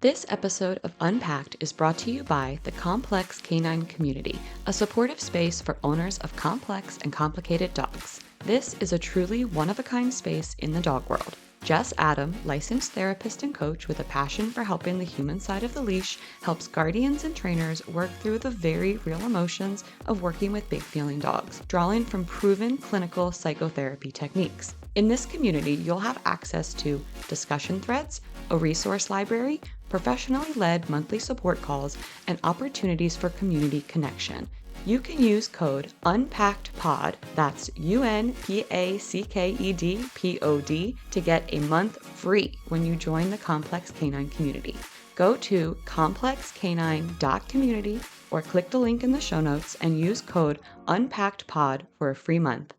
This episode of Unpacked is brought to you by the Complex Canine Community, a supportive space for owners of complex and complicated dogs. This is a truly one-of-a-kind space in the dog world. Jess Adam, licensed therapist and coach with a passion for helping the human side of the leash, helps guardians and trainers work through the very real emotions of working with big feeling dogs, drawing from proven clinical psychotherapy techniques. In this community, you'll have access to discussion threads, a resource library, professionally led monthly support calls, and opportunities for community connection. You can use code unpackedpod, that's UNPACKED to get a month free when you join the Complex Canine Community. Go to complexcanine.community or click the link in the show notes and use code unpackedpod for a free month.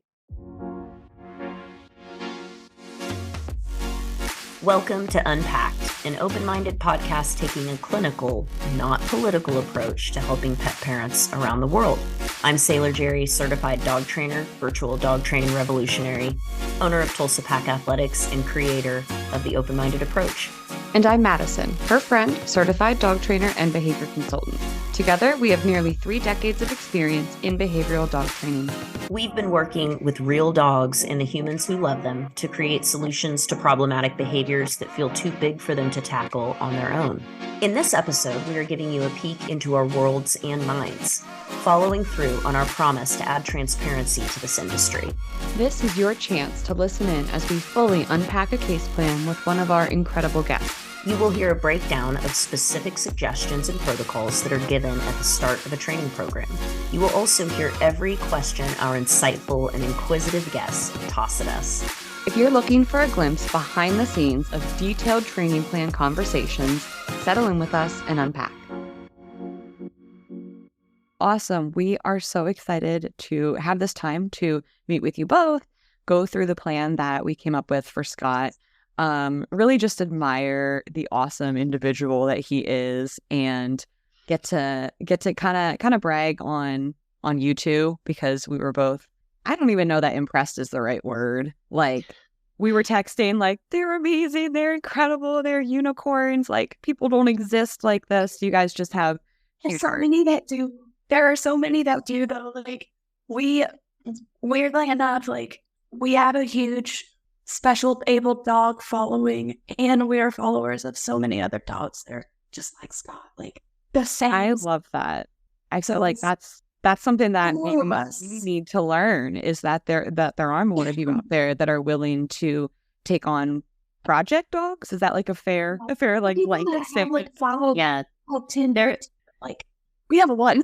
Welcome to Unpacked, an open-minded podcast taking a clinical, not political approach to helping pet parents around the world. I'm Sailor Jerri, certified dog trainer, virtual dog training revolutionary, owner of Tulsa Pack Athletics, and creator of the open-minded approach. And I'm Mattison, her friend, certified dog trainer and behavior consultant. Together, we have nearly 3 decades of experience in behavioral dog training. We've been working with real dogs and the humans who love them to create solutions to problematic behaviors that feel too big for them to tackle on their own. In this episode, we are giving you a peek into our worlds and minds, following through on our promise to add transparency to this industry. This is your chance to listen in as we fully unpack a case plan with one of our incredible guests. You will hear a breakdown of specific suggestions and protocols that are given at the start of a training program. You will also hear every question our insightful and inquisitive guests toss at us. If you're looking for a glimpse behind the scenes of detailed training plan conversations, settle in with us and unpack. Awesome. We are so excited to have this time to meet with you both, go through the plan that we came up with for Scott. Really just admire the awesome individual that he is, and get to kind of brag on you two, because we were both, I don't even know that impressed is the right word. Like, we were texting like, they're amazing, they're incredible, they're unicorns. Like, people don't exist like this. You guys just have There's so many that do. There are so many that do, though. Like, weirdly enough, like, we have a huge special able dog following, and we are followers of so many other dogs. They're just like Scott, like the same. I love that. I feel like that's something that we need to learn, is that there are more of you out there that are willing to take on project dogs. Is that like a fair like like follow? Yeah, Tinder. Like, we have one.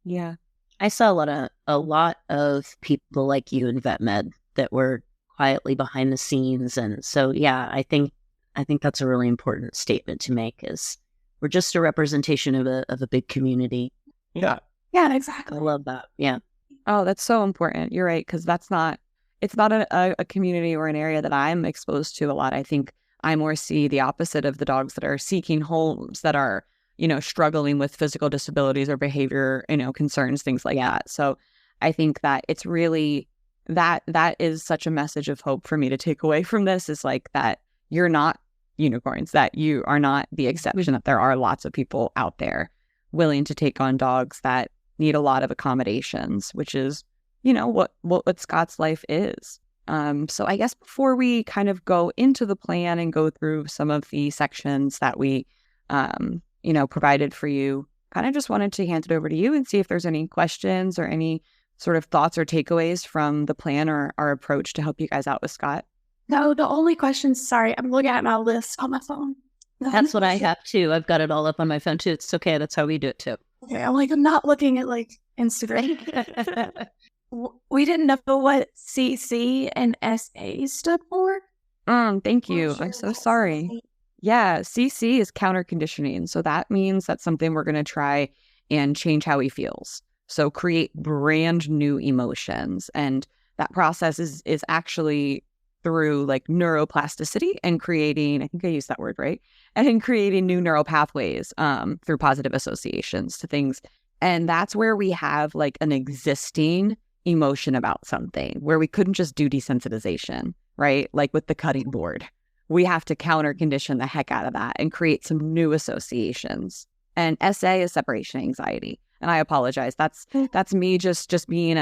Yeah, I saw a lot of people like you in vet med that were quietly behind the scenes, and so yeah, I think that's a really important statement to make. Is we're just a representation of a big community. Yeah, exactly. I love that. Yeah. Oh, that's so important. You're right, because it's not a community or an area that I'm exposed to a lot. I think I more see the opposite of the dogs that are seeking homes, that are, struggling with physical disabilities or behavior, concerns, things like that. So I think that it's really that is such a message of hope for me to take away from this, is like that you're not unicorns, that you are not the exception, that there are lots of people out there willing to take on dogs that need a lot of accommodations, which is, what Scott's life is. So I guess before we kind of go into the plan and go through some of the sections that we, provided for you, kind of just wanted to hand it over to you and see if there's any questions or any sort of thoughts or takeaways from the plan or our approach to help you guys out with Scott. No, the only questions, sorry, I'm looking at my list on my phone. That's what I have too. I've got it all up on my phone too. It's okay. That's how we do it too. Okay, I'm not looking at like Instagram. We didn't know what CC and SA stood for. Thank you. I'm so sorry. Yeah, CC is counter conditioning. So that means that's something we're going to try and change how he feels. So create brand new emotions. And that process is actually through like neuroplasticity and creating, I think I used that word right, and creating new neural pathways through positive associations to things. And that's where we have like an existing emotion about something, where we couldn't just do desensitization, right? Like with the cutting board, we have to counter condition the heck out of that and create some new associations. And SA is separation anxiety. And I apologize. That's me just being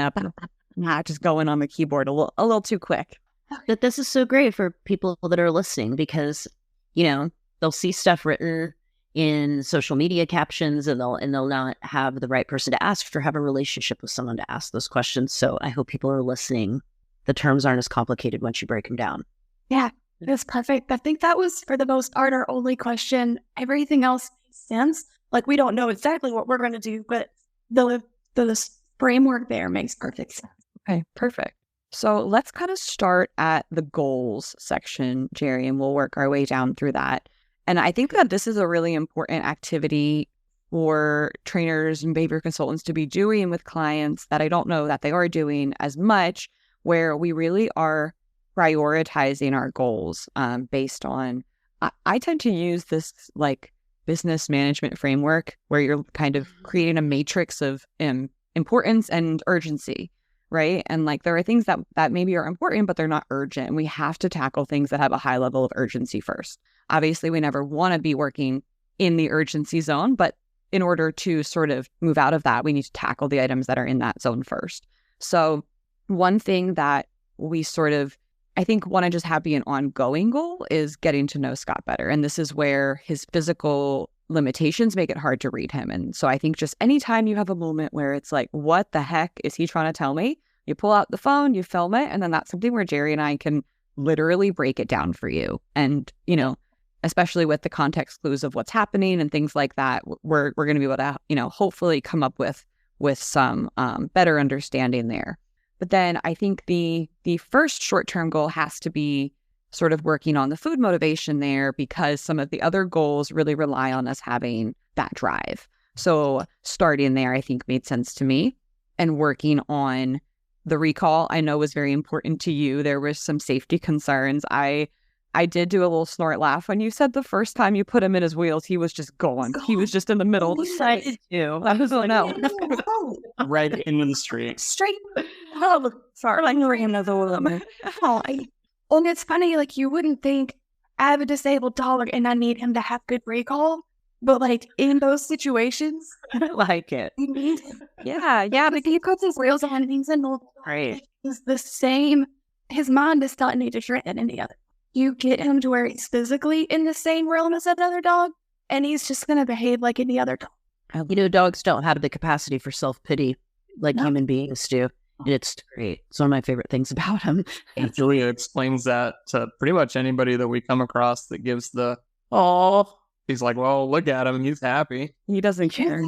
just going on the keyboard a little too quick. But this is so great for people that are listening because, they'll see stuff written in social media captions and they'll not have the right person to ask or have a relationship with someone to ask those questions. So I hope people are listening. The terms aren't as complicated once you break them down. Yeah, that's perfect. I think that was, for the most part, our only question. Everything else makes sense. Like, we don't know exactly what we're going to do, but the framework there makes perfect sense. Okay, perfect. So let's kind of start at the goals section, Jerri, and we'll work our way down through that. And I think that this is a really important activity for trainers and behavior consultants to be doing with clients that I don't know that they are doing as much, where we really are prioritizing our goals based on, I tend to use this like business management framework where you're kind of creating a matrix of importance and urgency, right? And like there are things that maybe are important, but they're not urgent. And we have to tackle things that have a high level of urgency first. Obviously, we never want to be working in the urgency zone, but in order to sort of move out of that, we need to tackle the items that are in that zone first. So one thing that we sort of, I think, want to just have be an ongoing goal is getting to know Scott better. And this is where his physical limitations make it hard to read him. And so I think just anytime you have a moment where it's like, what the heck is he trying to tell me? You pull out the phone, you film it, and then that's something where Jerri and I can literally break it down for you. And, especially with the context clues of what's happening and things like that, we're going to be able to, hopefully come up with some better understanding there. But then I think the first short-term goal has to be sort of working on the food motivation there, because some of the other goals really rely on us having that drive. So starting there, I think, made sense to me. And working on the recall, I know, was very important to you. There were some safety concerns. I did do a little snort laugh when you said the first time you put him in his wheels, he was just going. He was just in the middle of the side. I was like, no. Right into the street. Straight. Oh, sorry. Like, another woman. And it's funny, like, you wouldn't think I have a disabled dog and I need him to have good recall. But, like, in those situations, I like it. Yeah. But he puts his wheels on and he's in the Right. He's the same. His mind does not need to shred any other. You get him to where he's physically in the same realm as another dog, and he's just going to behave like any other dog. Dogs don't have the capacity for self-pity like human beings do. And it's great. It's one of my favorite things about him. And Julia explains that to pretty much anybody that we come across that gives he's like, well, look at him. He's happy. He doesn't care.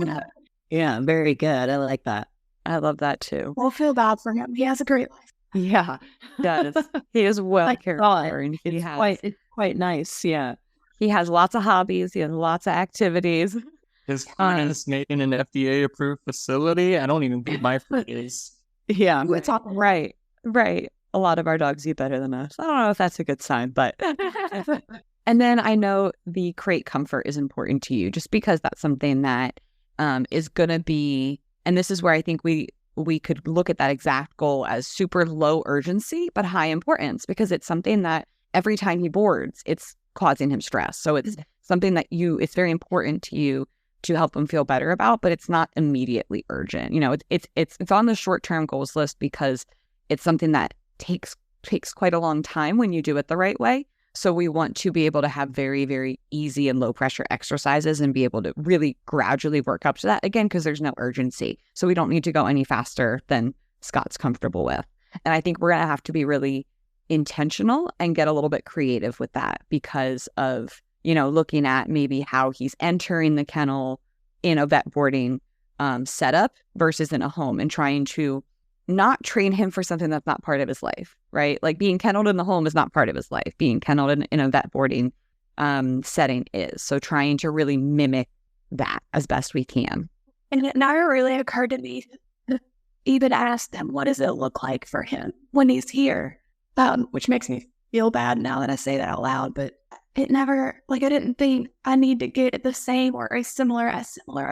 Yeah, very good. I like that. I love that too. We'll feel bad for him. He has a great life. Yeah, does. He is well cared for, and it's quite nice. Yeah, he has lots of hobbies. He has lots of activities. His client is made in an FDA-approved facility. I don't even think my food is. Yeah, it's all right. A lot of our dogs eat better than us. I don't know if that's a good sign, but. And then I know the crate comfort is important to you, just because that's something that is going to be, and this is where I think we could look at that exact goal as super low urgency, but high importance, because it's something that every time he boards, it's causing him stress. So it's something that it's very important to you to help him feel better about, but it's not immediately urgent. It's on the short-term goals list because it's something that takes quite a long time when you do it the right way. So we want to be able to have very, very easy and low pressure exercises and be able to really gradually work up to that, again, because there's no urgency. So we don't need to go any faster than Scott's comfortable with. And I think we're going to have to be really intentional and get a little bit creative with that, because of, looking at maybe how he's entering the kennel in a vet boarding setup versus in a home, and trying to not train him for something that's not part of his life, right? Like being kenneled in the home is not part of his life. Being kenneled in a vet boarding setting is. So trying to really mimic that as best we can. And it never really occurred to me to even ask them, what does it look like for him when he's here? Which makes me feel bad now that I say that out loud, but it never, I didn't think I need to get the same or as similar of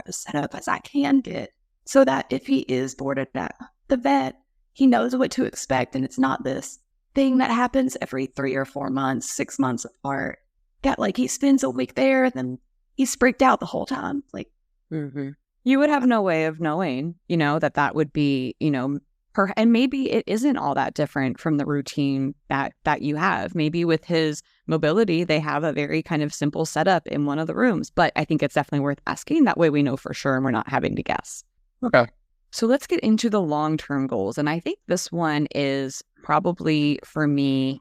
a setup as I can get, so that if he is boarded at the vet, he knows what to expect, and it's not this thing that happens every 3 or 4 months, 6 months apart. That like he spends a week there and then he's freaked out the whole time. Like, you would have no way of knowing, that would be, and maybe it isn't all that different from the routine that you have. Maybe with his mobility, they have a very kind of simple setup in one of the rooms. But I think it's definitely worth asking. That way we know for sure and we're not having to guess. Okay. So let's get into the long-term goals. And I think this one is probably for me,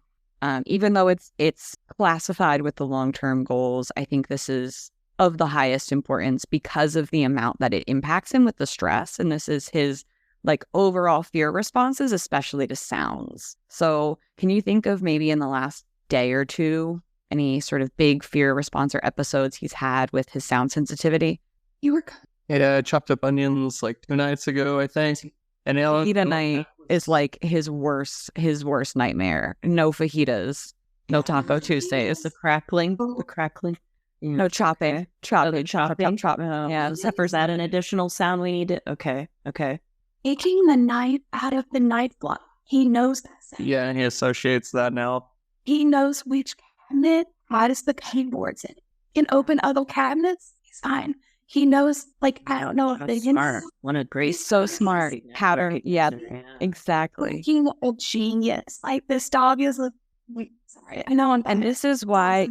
even though it's classified with the long-term goals, I think this is of the highest importance because of the amount that it impacts him with the stress. And this is his like overall fear responses, especially to sounds. So can you think of maybe in the last day or two, any sort of big fear response or episodes he's had with his sound sensitivity? you were It chopped up onions like 2 nights ago, I think. And Fajita night is like his worst nightmare. No fajitas, no Taco Tuesdays, The crackling. no chopping. Chopping. Yeah, Is that an additional sound we need to... Okay. taking the knife out of the knife block. He knows that sound. Yeah, and he associates that now. He knows which cabinet has the keyboards in it. He can open other cabinets. He's fine. He knows, like, I don't know if they can. Smart. What a great... He's so smart. Pattern. Yeah, exactly. He's a genius. Like, this dog is sorry, I know. And this is why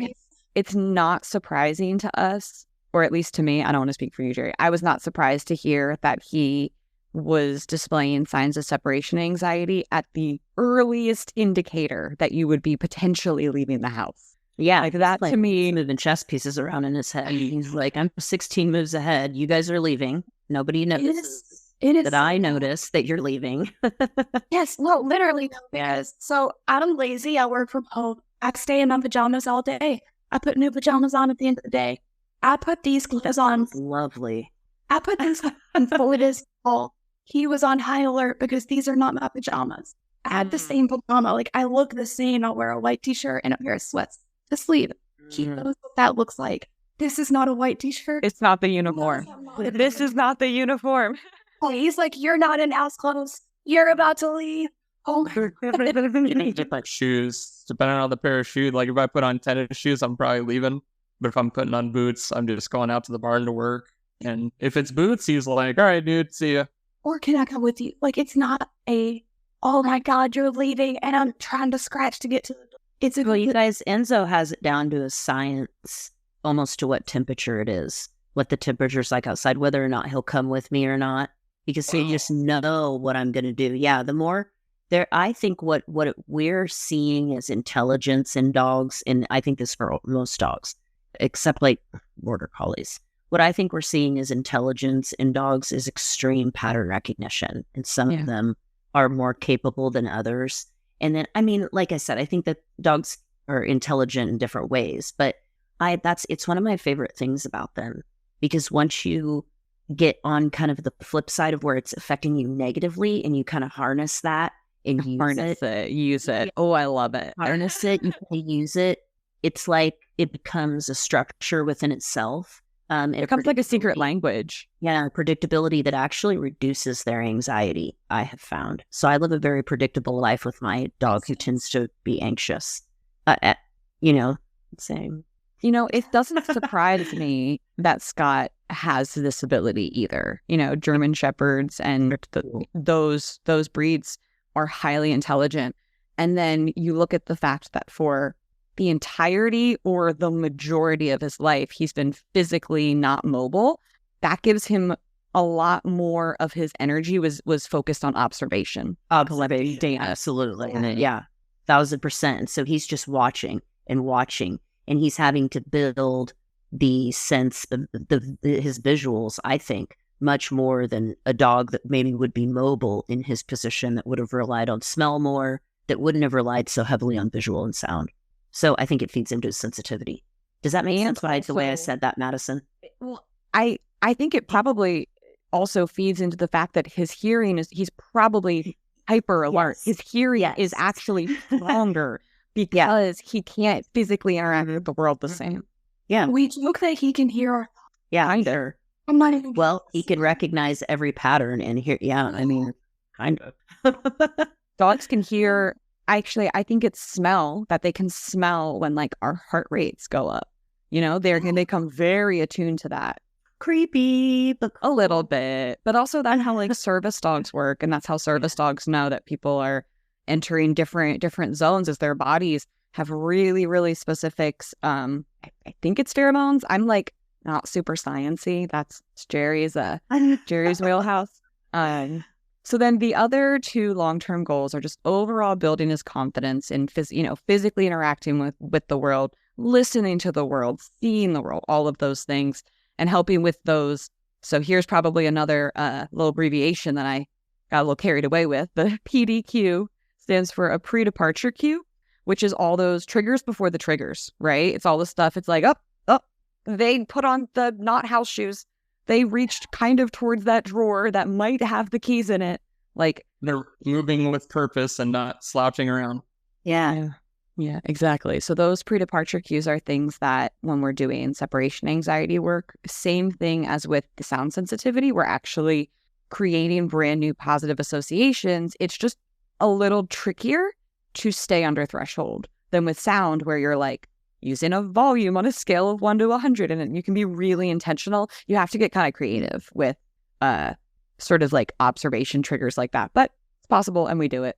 it's not surprising to us, or at least to me. I don't want to speak for you, Jerri. I was not surprised to hear that he was displaying signs of separation anxiety at the earliest indicator that you would be potentially leaving the house. Yeah, Like that like to me. moving chess pieces around in his head. He's like, I'm 16 moves ahead. You guys are leaving. Nobody notices It is that I notice that you're leaving. Yes, no, literally. Because so I'm lazy. I work from home. I stay in my pajamas all day. I put new pajamas on at the end of the day. I put these clothes on. Lovely. I put these on full it is all. He was on high alert because these are not my pajamas. I had the same pajama. Like, I look the same. I'll wear a white t-shirt and a pair of sweats to sleep. He knows what that looks like. This is not a white t-shirt. It's not the uniform. This is not the uniform. He's like, you're not in house clothes. You're about to leave. Oh my God. Shoes, depending on the pair of shoes. Like if I put on tennis shoes, I'm probably leaving. But if I'm putting on boots, I'm just going out to the barn to work. And if it's boots, he's like, all right, dude, see ya. Or can I come with you? Like, it's not a, oh my God, you're leaving and I'm trying to scratch to get to the door. It's a Well, you guys, Enzo has it down to a science, almost to what temperature it is, what the temperature's like outside, whether or not he'll come with me or not, because he just know what I'm going to do. Yeah, the more there, I think what we're seeing is intelligence in dogs, and I think this for most dogs, except like border collies. What I think we're seeing is intelligence in dogs is extreme pattern recognition, and some of them are more capable than others. And then, I mean, like I said, I think that dogs are intelligent in different ways, but it's one of my favorite things about them, because once you get on kind of the flip side of where it's affecting you negatively and you kind of harness that and use it. Oh, I love it. Harness it, you can use it. It's like it becomes a structure within itself. It becomes like a secret language. Yeah, predictability that actually reduces their anxiety, I have found. So I live a very predictable life with my dog who tends to be anxious. Same. It doesn't surprise me that Scott has this ability either. German Shepherds and those breeds are highly intelligent. And then you look at the fact that for the entirety or the majority of his life, he's been physically not mobile. That gives him a lot more of his energy was focused on observation. Absolutely. Yeah, 1,000%. And so he's just watching, and he's having to build the sense of his visuals, I think, much more than a dog that maybe would be mobile in his position, that would have relied on smell more, that wouldn't have relied so heavily on visual and sound. So I think it feeds into his sensitivity. Does that make sense by the way I said that, Mattison? Well, I think it probably also feeds into the fact that his hearing he's probably hyper alert. Yes. His hearing is actually stronger because he can't physically interact with the world the same. Yeah. We joke that he can hear our thoughts. Yeah. Kind of. I'm not even. Well, he can recognize every pattern and hear. Yeah, I mean, kind of. Dogs can hear I think it's smell, that they can smell when like our heart rates go up. You know, they become very attuned to that. Creepy, but A little bit. But also that's how like service dogs work. And that's how service dogs know that people are entering different zones, as their bodies have really, really specific, I think it's pheromones. I'm like not super sciencey. That's Jerry's wheelhouse. So then the other two long-term goals are just overall building his confidence in physically interacting with the world, listening to the world, seeing the world, all of those things, and helping with those. So here's probably another little abbreviation that I got a little carried away with. The PDQ stands for a pre-departure cue, which is all those triggers before the triggers, right? It's all the stuff. It's like, they put on the not house shoes. They reached kind of towards that drawer that might have the keys in it. Like, they're moving with purpose and not slouching around. yeah. Yeah, exactly. So those pre-departure cues are things that when we're doing separation anxiety work, same thing as with the sound sensitivity, we're actually creating brand new positive associations. It's just a little trickier to stay under threshold than with sound, where you're like using a volume on a scale of 1 to 100, and you can be really intentional. You have to get kind of creative with sort of like observation triggers like that, but it's possible, and we do it.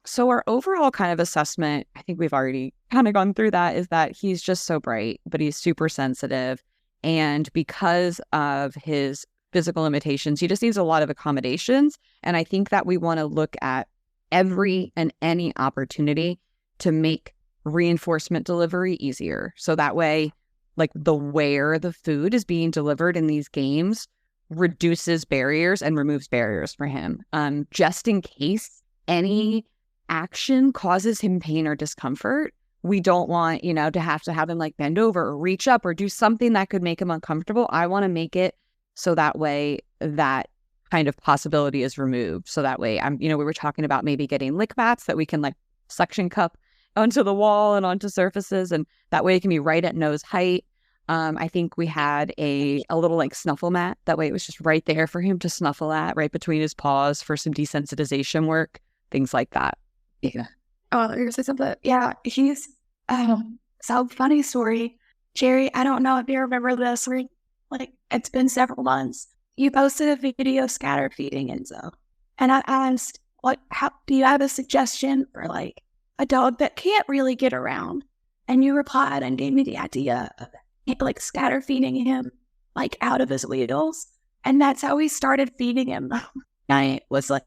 So our overall kind of assessment, I think we've already kind of gone through that, is that he's just so bright, but he's super sensitive. And because of his physical limitations, he just needs a lot of accommodations. And I think that we want to look at every and any opportunity to make reinforcement delivery easier. So that way, like where the food is being delivered in these games reduces barriers and removes barriers for him. Just in case any action causes him pain or discomfort, we don't want, to have him like bend over or reach up or do something that could make him uncomfortable. I want to make it so that way that kind of possibility is removed. So that way, we were talking about maybe getting lick mats that we can like suction cup onto the wall and onto surfaces, and that way it can be right at nose height. I think we had a little like snuffle mat. That way it was just right there for him to snuffle at, right between his paws, for some desensitization work, things like that. Yeah. Oh, you're say something. Yeah, he's so funny story. Jerry, I don't know if you remember this, or like it's been several months. You posted a video scatter feeding Enzo. And I asked, how do you have a suggestion for like a dog that can't really get around? And you replied and gave me the idea of like scatter feeding him like out of his wheels. And that's how we started feeding him. I was like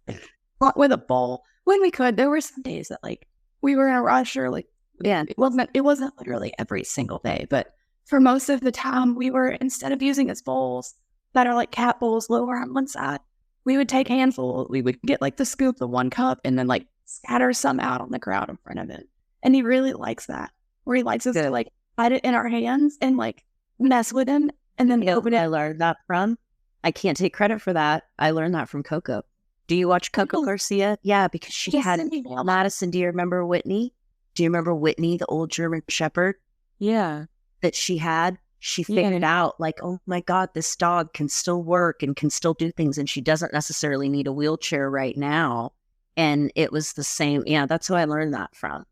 with a bowl when we could. There were some days that like we were in a rush, or like, yeah, it wasn't literally every single day, but for most of the time we were, instead of using his bowls that are like cat bowls lower on one side, we would take handfuls. We would get like the scoop, the 1 cup, and then like scatter some out on the ground in front of it. And he really likes that, where he likes us to like hide it in our hands and like mess with him, and then open it. I learned that from, I can't take credit for that. I learned that from Coco. Do you watch Coco Garcia? Yeah, because she had Mattison. Do you remember Whitney? Do you remember Whitney, the old German Shepherd? Yeah. That she had? She figured out like, oh my God, this dog can still work and can still do things, and she doesn't necessarily need a wheelchair right now. And it was the same. Yeah, that's who I learned that from.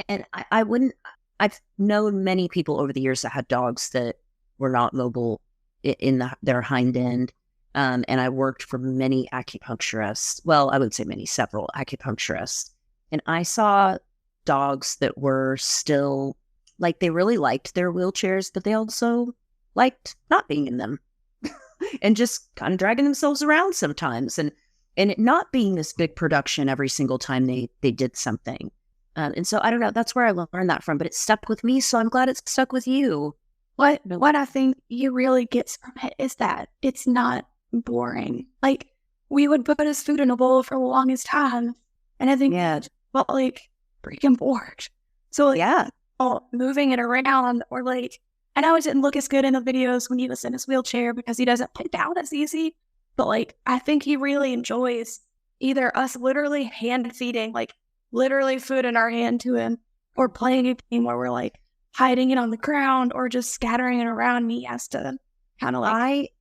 And I've known many people over the years that had dogs that were not mobile in their hind end. And I worked for many acupuncturists. Well, I would say several acupuncturists. And I saw dogs that were still, like, they really liked their wheelchairs, but they also liked not being in them and just kind of dragging themselves around sometimes. And it not being this big production every single time they did something. And so I don't know, that's where I learned that from, but it stuck with me. So I'm glad it stuck with you. What I think you really get from it is that it's not boring. Like, we would put his food in a bowl for the longest time, and I think felt like freaking bored. So moving it around, or like, I know it didn't look as good in the videos when he was in his wheelchair because he doesn't put down as easy, but like, I think he really enjoys either us literally hand feeding, like literally food in our hand to him, or playing a game where we're like hiding it on the ground or just scattering it around. And he has to kind of like,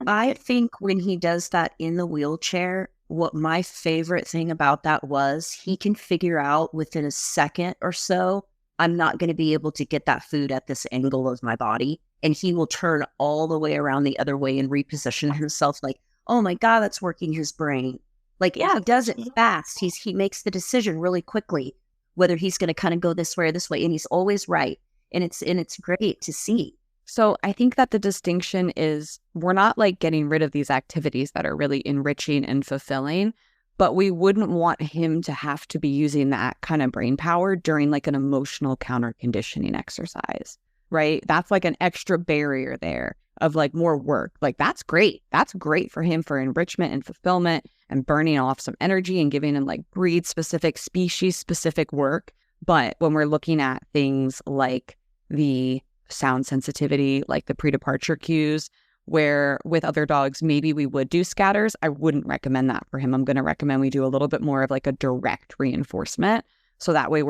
I think when he does that in the wheelchair, what my favorite thing about that was, he can figure out within a second or so, I'm not going to be able to get that food at this angle of my body. And he will turn all the way around the other way and reposition himself like, oh my God, that's working his brain. Like, yeah, he does it fast. He makes the decision really quickly, whether he's going to kind of go this way or this way. And he's always right. And it's great to see. So I think that the distinction is we're not like getting rid of these activities that are really enriching and fulfilling, but we wouldn't want him to have to be using that kind of brain power during like an emotional counter conditioning exercise, right? That's like an extra barrier there of like more work. Like that's great. That's great for him for enrichment and fulfillment and burning off some energy and giving him like breed specific, species specific work. But when we're looking at things like the sound sensitivity, like the pre-departure cues, where with other dogs, maybe we would do scatters. I wouldn't recommend that for him. I'm going to recommend we do a little bit more of like a direct reinforcement. So that way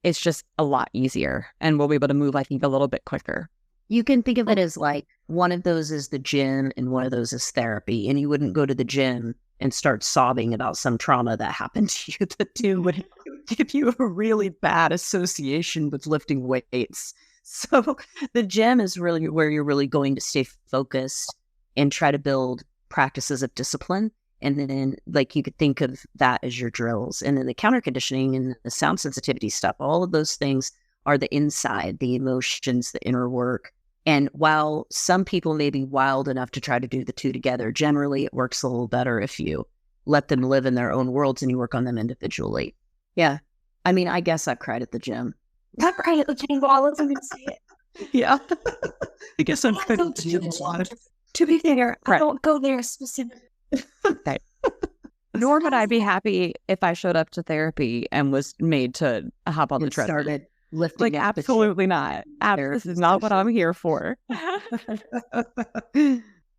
it's just a lot easier and we'll be able to move, I think, a little bit quicker. You can think of it as like one of those is the gym and one of those is therapy. And you wouldn't go to the gym and start sobbing about some trauma that happened to you. The two would give you a really bad association with lifting weights. So the gym is really where you're really going to stay focused and try to build practices of discipline. And then like you could think of that as your drills. And then the counter conditioning and the sound sensitivity stuff, all of those things are the inside, the emotions, the inner work. And while some people may be wild enough to try to do the two together, generally it works a little better if you let them live in their own worlds and you work on them individually. Yeah. I mean, I guess I cried at the gym. Not right at the gym, but I wasn't going to say it. Yeah. I guess I'm kind of to be fair, I don't go there specifically. Okay. Nor would I be happy if I showed up to therapy and was made to hop on the treadmill. Started lifting. Like, absolutely not. This is not what I'm here for.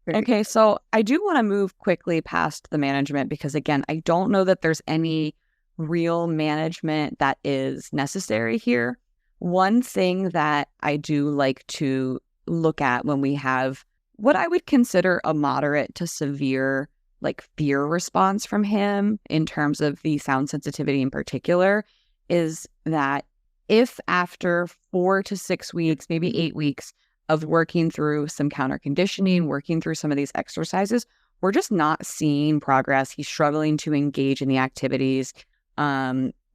Okay, so I do want to move quickly past the management because, again, I don't know that there's any real management that is necessary here. One thing that I do like to look at when we have what I would consider a moderate to severe like fear response from him in terms of the sound sensitivity in particular is that if after 4 to 6 weeks, maybe 8 weeks of working through some counter conditioning, working through some of these exercises, we're just not seeing progress. He's struggling to engage in the activities.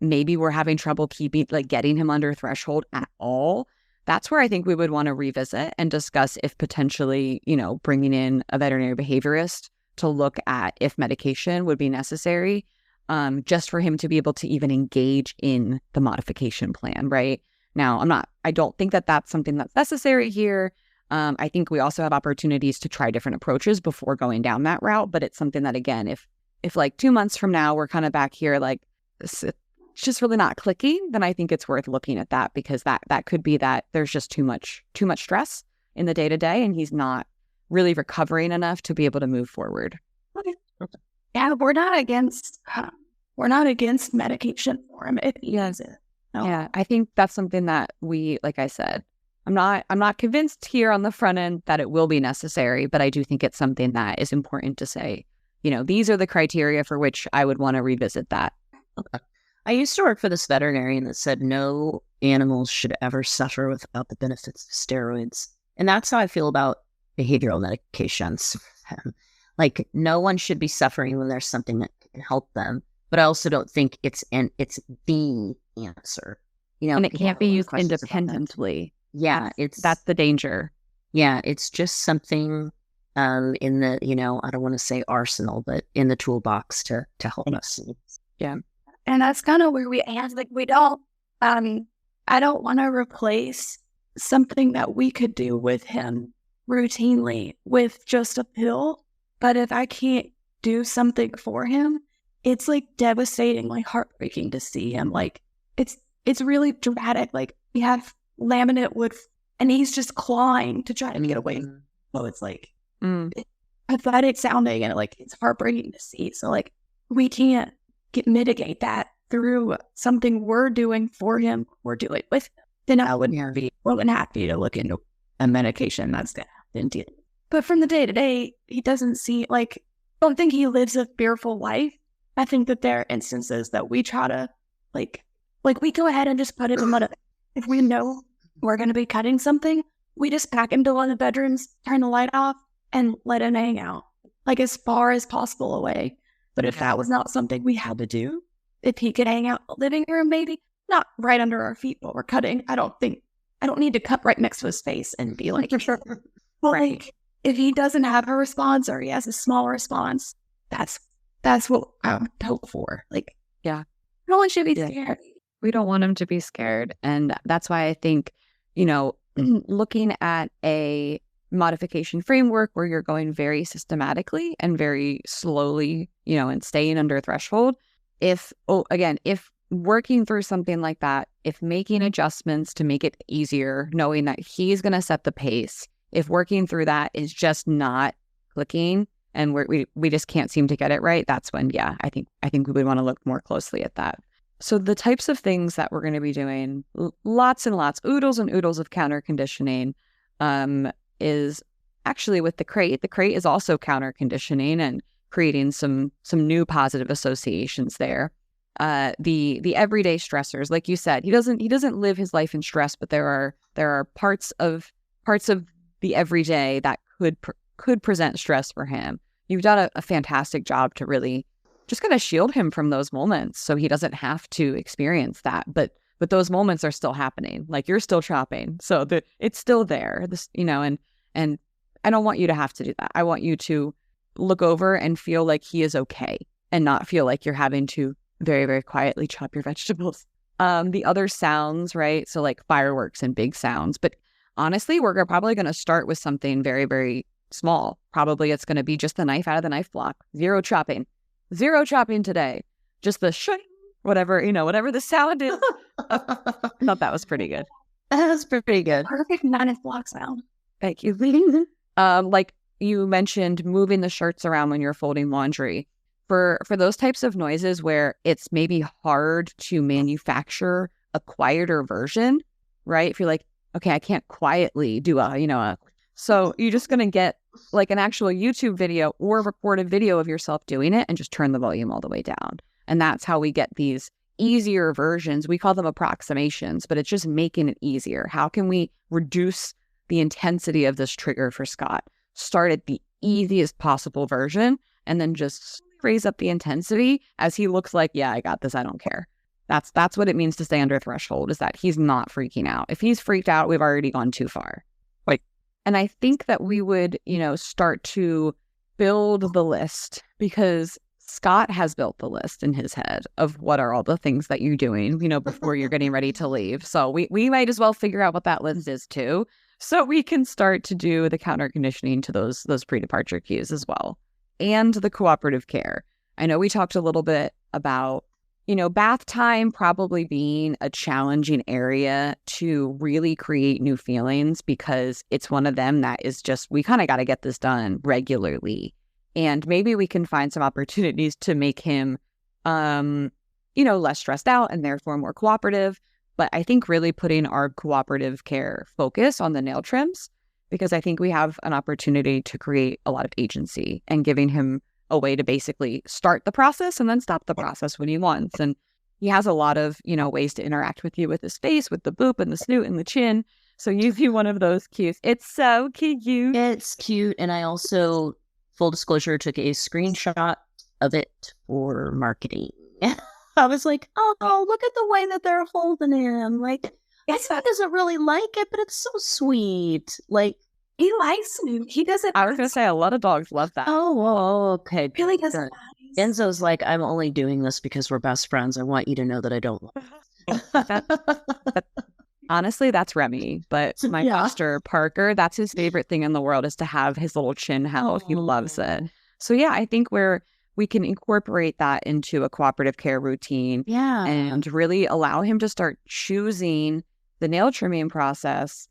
Maybe we're having trouble getting him under threshold at all. That's where I think we would want to revisit and discuss if potentially, bringing in a veterinary behaviorist to look at if medication would be necessary, just for him to be able to even engage in the modification plan, right? Now, I don't think that that's something that's necessary here. I think we also have opportunities to try different approaches before going down that route, but it's something that, again, if like 2 months from now, we're kind of back here, like, it's just really not clicking, then I think it's worth looking at that because that could be that there's just too much stress in the day-to-day and he's not really recovering enough to be able to move forward. Okay. Yeah, we're not against medication for him if he has it. No. Yeah, I think that's something that we, like I said, I'm not convinced here on the front end that it will be necessary, but I do think it's something that is important to say, these are the criteria for which I would want to revisit that. Okay. I used to work for this veterinarian that said no animals should ever suffer without the benefits of steroids. And that's how I feel about behavioral medications. Like, no one should be suffering when there's something that can help them. But I also don't think it's the answer. And it can't be used independently. Yeah, that's the danger. Yeah, it's just something in the, I don't want to say arsenal, but in the toolbox to help us. Yeah. And that's kind of where we ask, like, we don't, I don't want to replace something that we could do with him routinely with just a pill. But if I can't do something for him, it's like devastating, like heartbreaking to see him. Like, it's really dramatic. Like, we have laminate wood and he's just clawing to try to get away. So it's like pathetic sounding and like it's heartbreaking to see. So like we can't mitigate that through something we're doing for him, we're doing with him. Then I wouldn't be more than happy to look into a medication that's gonna happen to you. But from the day to day, he doesn't see like don't think he lives a fearful life. I think that there are instances that we try to, like we go ahead and just put it in one of, if we know we're going to be cutting something, we just pack him to one of the bedrooms, turn the light off, and let him hang out, like as far as possible away. But if that was not something we had to do, if he could hang out in the living room, maybe not right under our feet while we're cutting. I don't need to cut right next to his face and be like, well, like, if he doesn't have a response or he has a small response, that's what I would hope for. Like, yeah, no one should be scared. We don't want him to be scared. And that's why I think, looking at a modification framework where you're going very systematically and very slowly, and staying under threshold, if working through something like that, if making adjustments to make it easier, knowing that he's going to set the pace, if working through that is just not clicking and we just can't seem to get it right, that's when, I think we would want to look more closely at that. So the types of things that we're going to be doing, lots and lots, oodles and oodles of counter conditioning, is actually with the crate. The crate is also counter conditioning and creating some new positive associations there. The everyday stressors, like you said, he doesn't live his life in stress, but there are parts of the everyday that could present stress for him. You've done a fantastic job to really just kind of shield him from those moments so he doesn't have to experience that. But those moments are still happening. Like, you're still chopping. So it's still there. And I don't want you to have to do that. I want you to look over and feel like he is okay and not feel like you're having to very, very quietly chop your vegetables. The other sounds, right? So like fireworks and big sounds. But honestly, we're probably going to start with something very, very small. Probably it's going to be just the knife out of the knife block. Zero chopping today. Just the shing, whatever the sound is. I thought that was pretty good. That was pretty good. Perfect knife block sound. Thank you. Like you mentioned, moving the shirts around when you're folding laundry. For those types of noises where it's maybe hard to manufacture a quieter version, right? If you're like, okay, I can't quietly do so you're just going to get like an actual YouTube video or recorded video of yourself doing it and just turn the volume all the way down. And that's how we get these easier versions. We call them approximations, but it's just making it easier. How can we reduce the intensity of this trigger for Scott? Start at the easiest possible version and then just raise up the intensity as he looks like, yeah, I got this. I don't care. That's what it means to stay under threshold, is that he's not freaking out. If he's freaked out, we've already gone too far. And I think that we would, start to build the list, because Scott has built the list in his head of what are all the things that you're doing, before you're getting ready to leave. So we might as well figure out what that list is too, so we can start to do the counter conditioning to those pre-departure cues as well. And the cooperative care. I know we talked a little bit about, bath time probably being a challenging area to really create new feelings, because it's one of them that is just, we kind of got to get this done regularly. And maybe we can find some opportunities to make him, less stressed out and therefore more cooperative. But I think really putting our cooperative care focus on the nail trims, because I think we have an opportunity to create a lot of agency and giving him a way to basically start the process and then stop the process when he wants. And he has a lot of, ways to interact with you with his face, with the boop and the snoot and the chin. So use one of those cues. It's so cute. It's cute. And I also, full disclosure, took a screenshot of it for marketing. I was like, oh, look at the way that they're holding him. Like, yes, he doesn't really like it, but it's so sweet. Like, he likes Snoop. He doesn't. I was going to say, a lot of dogs love that. Oh, okay. Really doesn't. Enzo's like, I'm only doing this because we're best friends. I want you to know that I don't love Honestly, that's Remy. But my master, Parker, that's his favorite thing in the world, is to have his little chin held. He loves it. So yeah, I think we can incorporate that into a cooperative care routine. Yeah. And really allow him to start choosing the nail trimming process.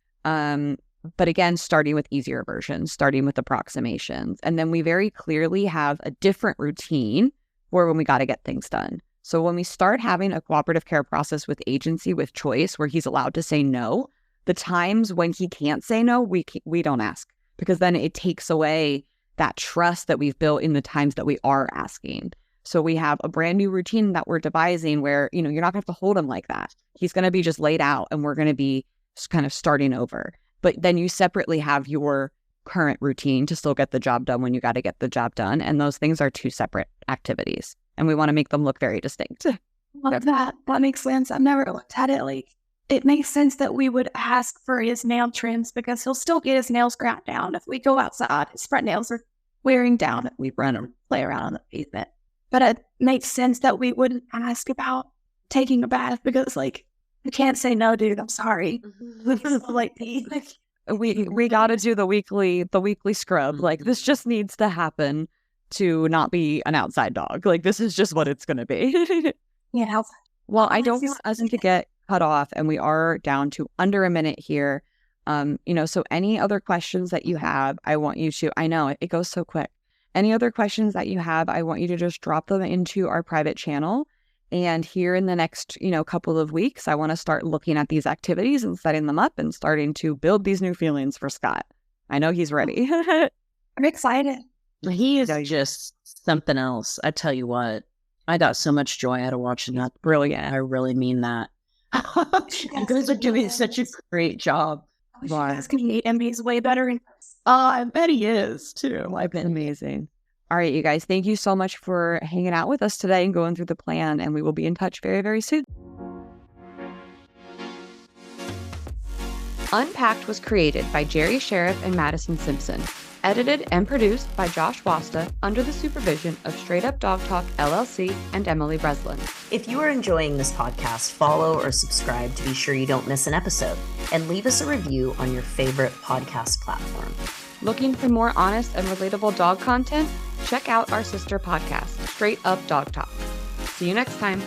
But again, starting with easier versions, starting with approximations. And then we very clearly have a different routine for when we got to get things done. So when we start having a cooperative care process with agency, with choice, where he's allowed to say no, the times when he can't say no, we don't ask, because then it takes away that trust that we've built in the times that we are asking. So we have a brand new routine that we're devising where, you're not going to have to hold him like that. He's going to be just laid out and we're going to be kind of starting over. But then you separately have your current routine to still get the job done when you got to get the job done. And those things are two separate activities. And we want to make them look very distinct. Love that. That makes sense. I've never looked at it like it makes sense that we would ask for his nail trims because he'll still get his nails ground down. If we go outside, his front nails are wearing down and we run and play around on the pavement. But it makes sense that we wouldn't ask about taking a bath because, like, we can't say no, dude. I'm sorry. Like, we got to do the weekly scrub. Like, this just needs to happen to not be an outside dog. Like, this is just what it's going to be. Yeah. Well, I don't want us to get cut off, and we are down to under a minute here. So any other questions that you have, I want you to, I know it goes so quick. Any other questions that you have, I want you to just drop them into our private channel. And here in the next, couple of weeks, I want to start looking at these activities and setting them up and starting to build these new feelings for Scott. I know he's ready. I'm excited. He is just something else. I tell you what, I got so much joy out of watching that. Brilliant. I really mean that. You guys are doing such a great job. You guys can meet him. He's way better. I bet he is too. I've been amazing. All right, you guys, thank you so much for hanging out with us today and going through the plan. And we will be in touch very, very soon. Unpacked was created by Jerri Sheriff and Mattison Simpson. Edited and produced by Josh Wasta under the supervision of Straight Up Dog Talk LLC and Emily Breslin. If you are enjoying this podcast, follow or subscribe to be sure you don't miss an episode, and leave us a review on your favorite podcast platform. Looking for more honest and relatable dog content? Check out our sister podcast, Straight Up Dog Talk. See you next time.